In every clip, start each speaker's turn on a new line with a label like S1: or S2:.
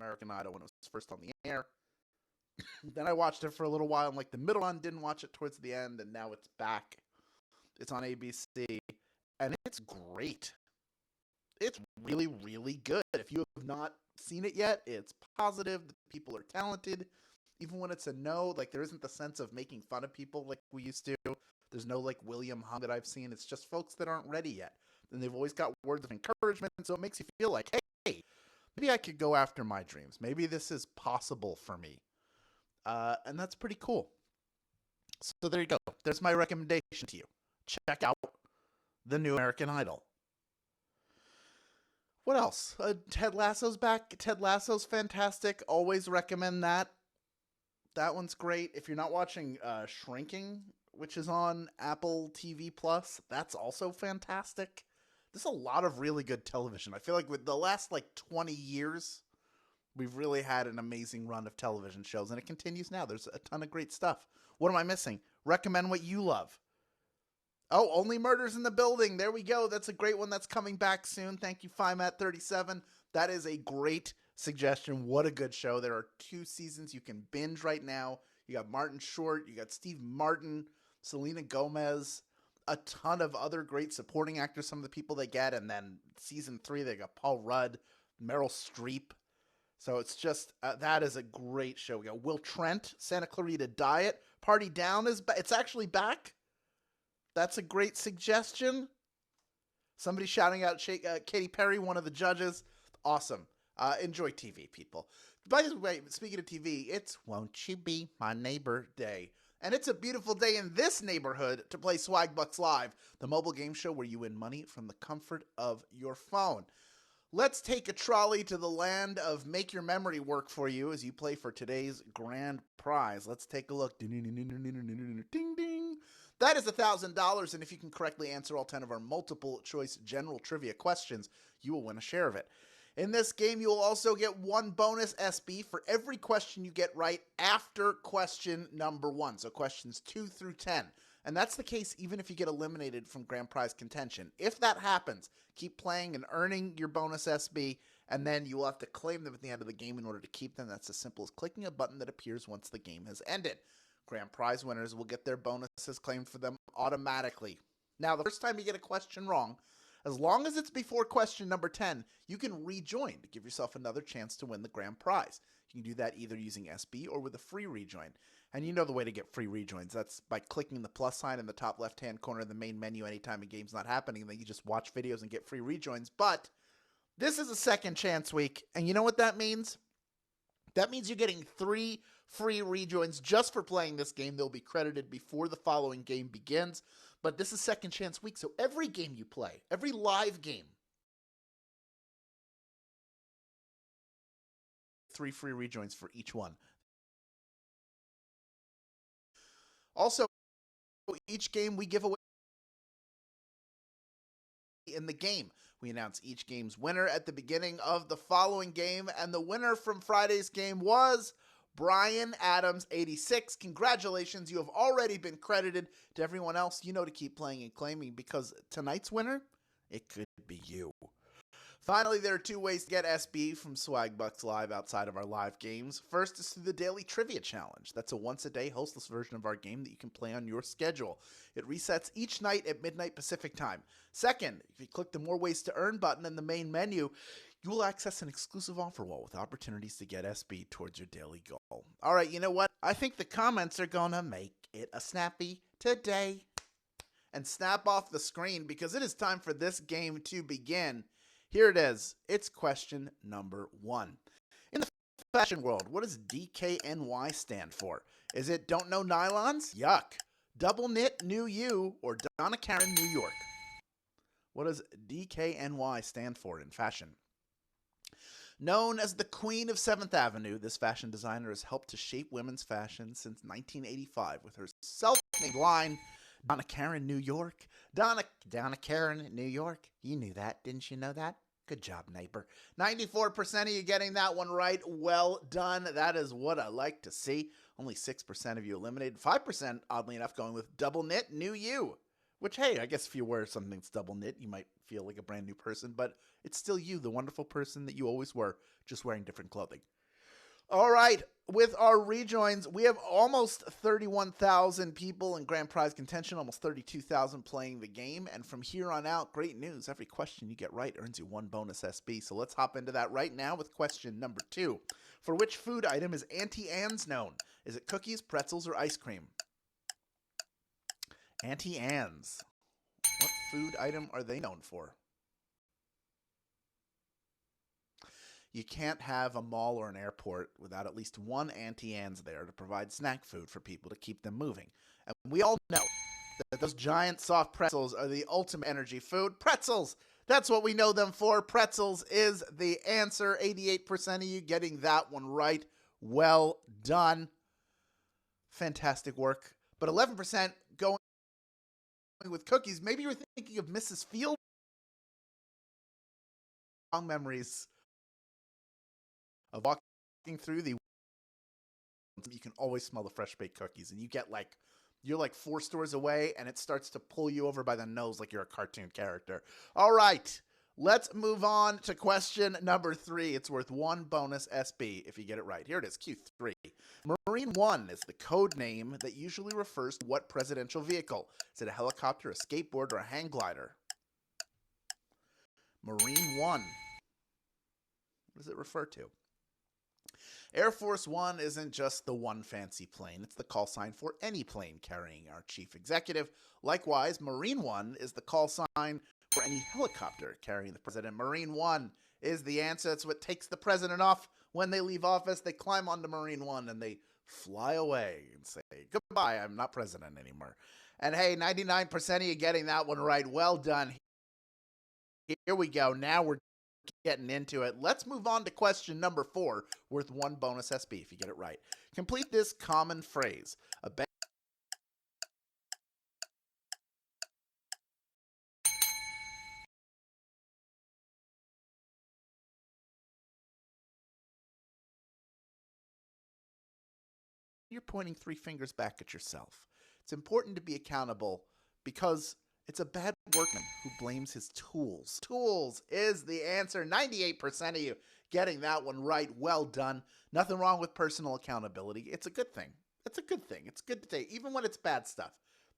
S1: American Idol when it was first on the air. Then I watched it for a little while in like the middle run, didn't watch it towards the end, and now it's back. It's on ABC, and it's great. It's really, really good. If you have not seen it yet, it's positive. The people are talented. Even when it's a no, like there isn't the sense of making fun of people like we used to. There's no like William Hung that I've seen. It's just folks that aren't ready yet. And they've always got words of encouragement, so it makes you feel like, hey, maybe I could go after my dreams. Maybe this is possible for me. And that's pretty cool. So there you go. There's my recommendation to you. Check out the new American Idol. What else? Ted Lasso's back. Ted Lasso's fantastic. Always recommend that. That one's great. If you're not watching Shrinking, which is on Apple TV Plus, that's also fantastic. There's a lot of really good television. I feel like with the last like 20 years, we've really had an amazing run of television shows, and it continues now. There's a ton of great stuff. What am I missing? Recommend what you love. Oh, Only Murders in the Building. There we go. That's a great one that's coming back soon. Thank you, FiMat37. That is a great suggestion. What a good show. There are 2 seasons you can binge right now. You got Martin Short. You got Steve Martin, Selena Gomez, a ton of other great supporting actors, some of the people they get. And then season 3, they got Paul Rudd, Meryl Streep. So it's just, that is a great show. We got Will Trent, Santa Clarita Diet. Party Down is back. It's actually back. That's a great suggestion. Somebody shouting out Katy Perry, one of the judges. Awesome. Enjoy TV, people. By the way, speaking of TV, it's Won't You Be My Neighbor Day. And it's a beautiful day in this neighborhood to play Swagbucks Live, the mobile game show where you win money from the comfort of your phone. Let's take a trolley to the land of Make Your Memory Work for you as you play for today's grand prize. Let's take a look. Ding, ding. That is $1,000, and if you can correctly answer all 10 of our multiple choice general trivia questions, you will win a share of it. In this game, you will also get 1 bonus SB for every question you get right after question number 1. So questions 2 through 10. And that's the case even if you get eliminated from grand prize contention. If that happens, keep playing and earning your bonus SB, and then you will have to claim them at the end of the game in order to keep them. That's as simple as clicking a button that appears once the game has ended. Grand prize winners will get their bonuses claimed for them automatically. Now, the first time you get a question wrong, as long as it's before question number 10, you can rejoin to give yourself another chance to win the grand prize. You can do that either using SB or with a free rejoin. And you know the way to get free rejoins. That's by clicking the plus sign in the top left-hand corner of the main menu anytime a game's not happening, and then you just watch videos and get free rejoins. But this is a second chance week, and you know what that means? That means you're getting 3 free rejoins just for playing this game. They'll be credited before the following game begins. But this is second chance week, so every game you play, every live game, 3 free rejoins for each one. Also, each game we give away in the game. We announce each game's winner at the beginning of the following game, and the winner from Friday's game was Brian Adams, 86. Congratulations, you have already been credited. To everyone else, you know to keep playing and claiming, because tonight's winner, it could be you. Finally, there are 2 ways to get SB from Swagbucks Live outside of our live games. First is through the Daily Trivia Challenge. That's a once-a-day hostless version of our game that you can play on your schedule. It resets each night at midnight Pacific time. Second, if you click the More Ways to Earn button in the main menu, you will access an exclusive offer wall with opportunities to get SB towards your daily goal. All right, you know what? I think the comments are going to make it a snappy today. And snap off the screen, because it is time for this game to begin. Here it is. It's question number 1. In the fashion world, what does DKNY stand for? Is it Don't Know Nylons? Yuck. Double Knit New You, or Donna Karan New York? What does DKNY stand for in fashion? Known as the Queen of 7th Avenue, this fashion designer has helped to shape women's fashion since 1985 with her self-made line, Donna Karan, New York. Donna Karan, New York. You knew that, didn't you know that? Good job, neighbor. 94% of you getting that one right. Well done. That is what I like to see. Only 6% of you eliminated. 5%, oddly enough, going with Double Knit New You. Which, hey, I guess if you wear something that's double knit, you might feel like a brand new person, but it's still you, the wonderful person that you always were, just wearing different clothing. All right, with our rejoins, we have almost 31,000 people in grand prize contention, almost 32,000 playing the game, and from here on out, great news. Every question you get right earns you 1 bonus SB, so let's hop into that right now with question number 2. For which food item is Auntie Anne's known? Is it cookies, pretzels, or ice cream? Auntie Anne's. What food item are they known for? You can't have a mall or an airport without at least one Auntie Anne's there to provide snack food for people to keep them moving. And we all know that those giant soft pretzels are the ultimate energy food. Pretzels! That's what we know them for. Pretzels is the answer. 88% of you getting that one right. Well done. Fantastic work. But 11% going with cookies. Maybe you're thinking of Mrs. Field. Long memories of walking through the, you can always smell the fresh baked cookies, and you get like, you're like 4 stores away, and it starts to pull you over by the nose like you're a cartoon character. All right, let's move on to question number 3. It's worth 1 bonus SB if you get it right. Here it is, Q3. Marine One is the code name that usually refers to what presidential vehicle? Is it a helicopter, a skateboard, or a hang glider? Marine One. What does it refer to? Air Force One isn't just the one fancy plane. It's the call sign for any plane carrying our chief executive. Likewise, Marine One is the call sign for any helicopter carrying the president. Marine One is the answer. It's what takes the president off when they leave office. They climb onto Marine One and they fly away and say, goodbye, I'm not president anymore. And hey, 99% of you getting that one right. Well done. Here we go. Now we're getting into it. Let's move on to question number 4, worth 1 bonus SB if you get it right. Complete this common phrase. You're pointing 3 fingers back at yourself. It's important to be accountable because it's a bad workman who blames his tools. Tools is the answer. 98% of you getting that one right. Well done. Nothing wrong with personal accountability. It's a good thing. It's a good thing. It's good to take, even when it's bad stuff.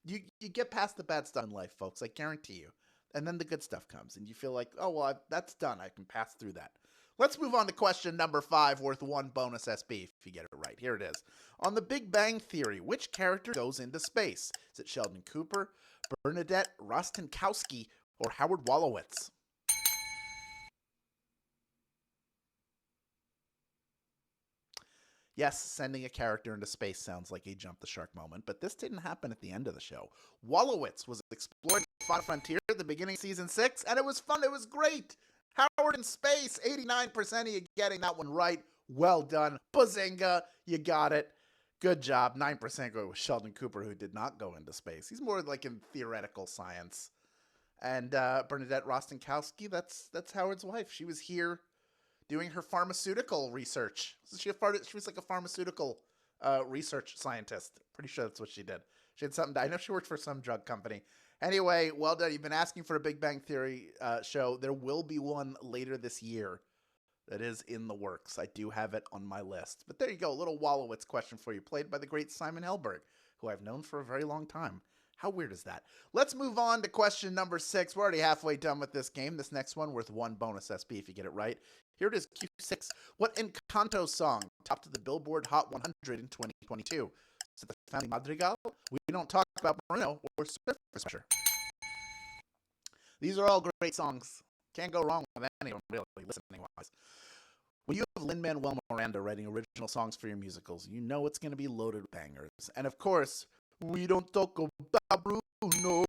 S1: You get past the bad stuff in life, folks. I guarantee you. And then the good stuff comes, and you feel like, oh, well, that's done. I can pass through that. Let's move on to question number 5, worth 1 bonus SB if you get it right. Here it is. On the Big Bang Theory, which character goes into space? Is it Sheldon Cooper, Bernadette Rostenkowski, or Howard Wolowitz? Yes, sending a character into space sounds like a jump the shark moment, but this didn't happen at the end of the show. Wolowitz was exploring the Final Frontier at the beginning of Season 6, and it was fun. It was great. Howard in space, 89% of you getting that one right. Well done. Bazinga, you got it. Good job. 9% go with Sheldon Cooper, who did not go into space. He's more like in theoretical science. And Bernadette Rostenkowski, that's Howard's wife. She was here doing her pharmaceutical research. She was like a pharmaceutical research scientist. Pretty sure that's what she did. She had something. I know she worked for some drug company. Anyway, well done. You've been asking for a Big Bang Theory show. There will be one later this year that is in the works. I do have it on my list. But there you go. A little Wolowitz question for you, played by the great Simon Helberg, who I've known for a very long time. How weird is that? Let's move on to question number 6. We're already halfway done with this game. This next one worth 1 bonus SB if you get it right. Here it is, Q6. What Encanto song topped the Billboard Hot 100 in 2022? Is it the Family Madrigal? We don't talk about Bruno or Surfer Smasher. These are all great songs. Can't go wrong with any of them, really, listening-wise. When you have Lin-Manuel Miranda writing original songs for your musicals, you know it's going to be loaded with bangers. And of course, We Don't Talk About Bruno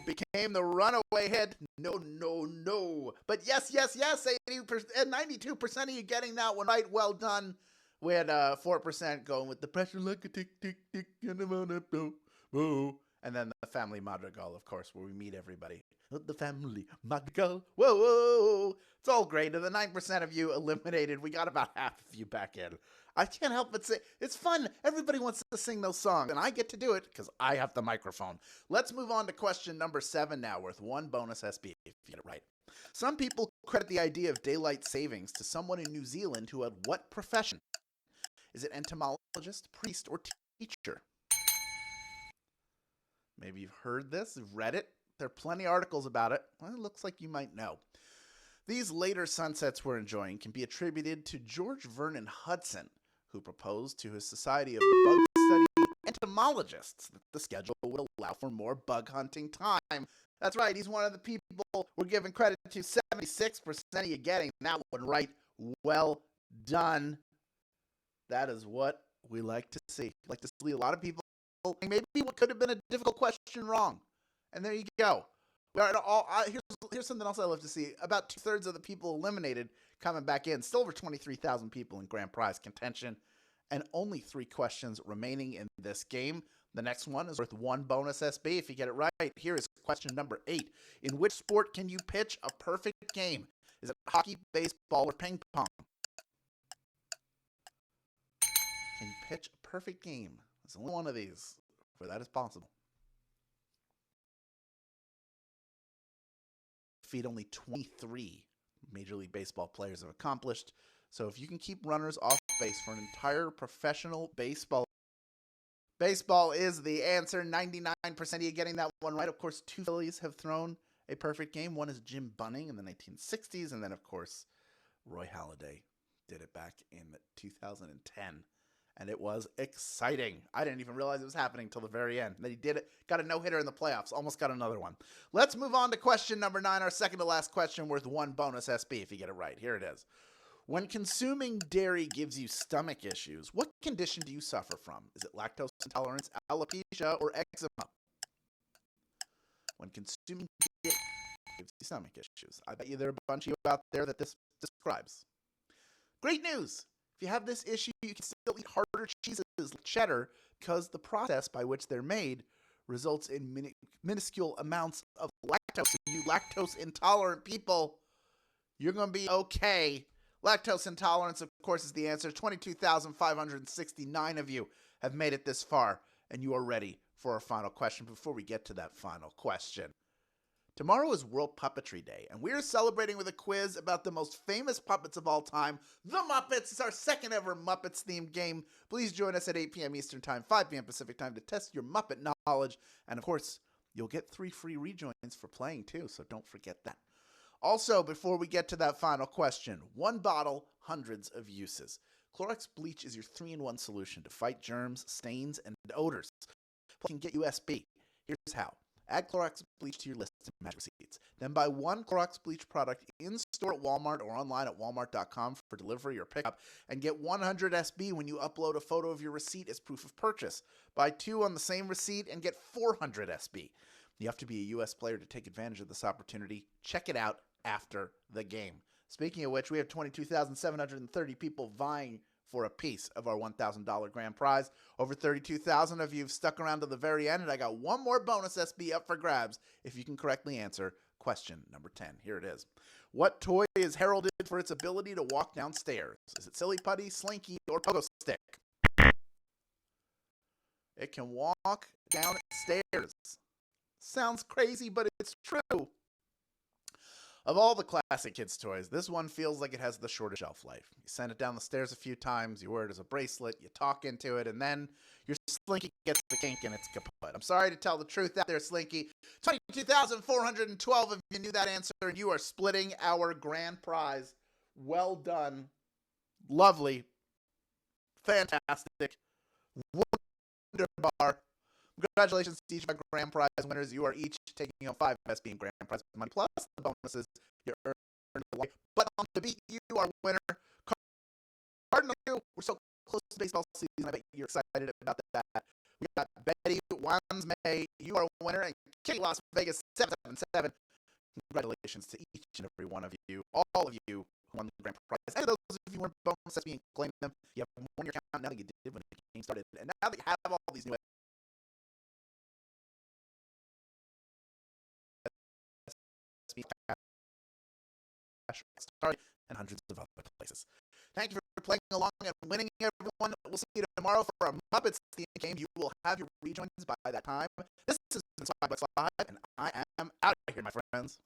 S1: became the runaway hit. No, no, no. But yes, 92% of you getting that one right. Well done. We had 4% going with The Pressure Like a Tick, Tick, Tick, and the Boo. And then the Family Madrigal, of course, where we meet everybody. The family, my girl. Whoa, whoa, whoa. It's all great. And the 9% of you eliminated, we got about half of you back in. I can't help but say, it's fun. Everybody wants to sing those songs, and I get to do it because I have the microphone. Let's move on to question number 7 now, worth 1 bonus SB if you get it right. Some people credit the idea of daylight savings to someone in New Zealand who had what profession? Is it entomologist, priest, or teacher? Maybe you've heard this, you've read it. There are plenty of articles about it. Well, it looks like you might know. These later sunsets we're enjoying can be attributed to George Vernon Hudson, who proposed to his Society of Bug Study Entomologists that the schedule would allow for more bug hunting time. That's right, he's one of the people we're giving credit to. 76% of you getting that one right. Well done. That is what we like to see. We like to see a lot of people maybe what could have been a difficult question wrong. And there you go. Here's something else I love to see. About 2/3 of the people eliminated coming back in. Still over 23,000 people in grand prize contention. And only 3 questions remaining in this game. The next one is worth 1 bonus SB if you get it right. Here is question number 8. In which sport can you pitch a perfect game? Is it hockey, baseball, or ping pong? Can you pitch a perfect game? There's only one of these where that is possible. Feat only 23 Major League Baseball players have accomplished. So if you can keep runners off base for an entire professional baseball is the answer. 99% of you getting that one right. Of course, 2 Phillies have thrown a perfect game. One is Jim Bunning in the 1960s, and then, of course, Roy Halladay did it back in 2010. And it was exciting. I didn't even realize it was happening till the very end. Then he did it, got a no-hitter in the playoffs, almost got another one. Let's move on to question number 9, our second to last question, worth 1 bonus SB if you get it right. Here it is. When consuming dairy gives you stomach issues, what condition do you suffer from? Is it lactose intolerance, alopecia, or eczema? When consuming dairy gives you stomach issues. I bet you there are a bunch of you out there that this describes. Great news! If you have this issue, you can still eat harder cheeses like cheddar because the process by which they're made results in minuscule amounts of lactose. You lactose intolerant people, you're going to be okay. Lactose intolerance, of course, is the answer. 22,569 of you have made it this far, and you are ready for our final question. Before we get to that final question, tomorrow is World Puppetry Day, and we're celebrating with a quiz about the most famous puppets of all time, the Muppets. It's our second ever Muppets-themed game. Please join us at 8 p.m. Eastern Time, 5 p.m. Pacific Time to test your Muppet knowledge. And, of course, you'll get 3 free rejoins for playing, too, so don't forget that. Also, before we get to that final question, 1 bottle, hundreds of uses. Clorox Bleach is your 3-in-1 solution to fight germs, stains, and odors. Plus, you can get USB. Here's how. Add Clorox Bleach to your list of magic receipts. Then buy 1 Clorox Bleach product in-store at Walmart or online at walmart.com for delivery or pickup, and get 100 SB when you upload a photo of your receipt as proof of purchase. Buy 2 on the same receipt and get 400 SB. You have to be a U.S. player to take advantage of this opportunity. Check it out after the game. Speaking of which, we have 22,730 people vying for a piece of our $1,000 grand prize. Over 32,000 of you have stuck around to the very end, and I got 1 more bonus SB up for grabs if you can correctly answer question number 10. Here it is. What toy is heralded for its ability to walk downstairs? Is it Silly Putty, Slinky, or Pogo Stick? It can walk downstairs. Sounds crazy, but it's true. Of all the classic kids' toys, this one feels like it has the shortest shelf life. You send it down the stairs a few times, you wear it as a bracelet, you talk into it, and then your Slinky gets the kink and it's kaput. I'm sorry to tell the truth out there, Slinky. 22,412 of you knew that answer, and you are splitting our grand prize. Well done. Lovely. Fantastic. Wonderbar. Congratulations to each of our grand prize winners. You are each taking home 5 SB in grand prize money, plus the bonuses you earned. But to beat you, our winner, Cardinal, we're so close to baseball season. I bet you're excited about that. We got Betty Wands May. You are a winner, and Kitty Las Vegas 777. Congratulations to each and every one of you, all of you who won the grand prize. And those of you who won bonus SB and claimed them, you have more in your account now than you did when the game started. And now that you have all these new and hundreds of other places. Thank you for playing along and winning, everyone. We'll see you tomorrow for our Muppets theme game. You will have your rejoins by that time. This has been Swagbucks Live, and I am out of here, my friends.